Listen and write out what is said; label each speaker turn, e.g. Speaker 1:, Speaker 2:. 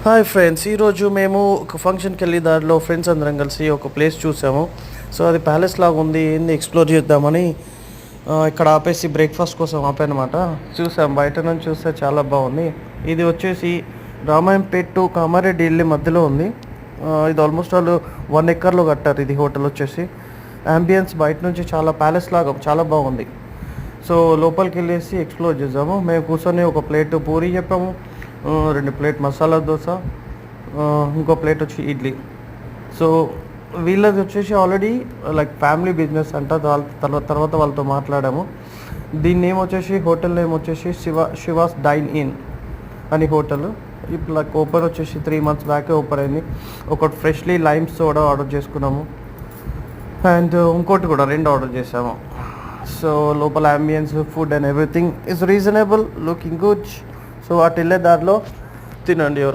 Speaker 1: Hi friends, ఈరోజు మేము ఒక ఫంక్షన్కి వెళ్ళి దారిలో ఫ్రెండ్స్ అందరం కలిసి ఒక ప్లేస్ చూసాము. సో అది ప్యాలెస్ లాగా ఉంది, ఏంది ఎక్స్ప్లోర్ చేద్దామని ఇక్కడ ఆపేసి బ్రేక్ఫాస్ట్ కోసం ఆపానమాట. చూసాం, బయట నుంచి చూస్తే చాలా బాగుంది. ఇది వచ్చేసి రామాయంపేట్ టు కామారెడ్డి వెళ్ళి మధ్యలో ఉంది. ఇది ఆల్మోస్ట్ వాళ్ళు 1 ఎకర్లో కట్టారు. ఇది హోటల్ వచ్చేసి అంబియన్స్ బయట నుంచి చాలా ప్యాలెస్ లాగా చాలా బాగుంది. సో లోపలికి వెళ్ళేసి ఎక్స్ప్లోర్ చేద్దాము. మేము కూర్చొని ఒక ప్లేట్ పూరి చెప్పాము, 2 ప్లేట్ మసాలా దోశ, ఇంకో ప్లేట్ వచ్చి ఇడ్లీ. సో వీళ్ళది వచ్చేసి ఆల్రెడీ లైక్ ఫ్యామిలీ బిజినెస్ అంట. తర్వాత వాళ్ళతో మాట్లాడాము. దీని నేమ్ వచ్చేసి హోటల్ నేమ్ వచ్చేసి శివాస్ డైన్ ఇన్ అని హోటల్. ఇప్పుడు లైక్ ఓపెన్ వచ్చేసి 3 months బ్యాకే ఓపెన్ అయింది. ఒకటి ఫ్రెష్లీ లైమ్ సోడా ఆర్డర్ చేసుకున్నాము, అండ్ ఇంకోటి కూడా 2 ఆర్డర్ చేసాము. సో లోపల ambience, food and everything is reasonable, looking good. So అటు వెళ్ళే దారిలో తినండి.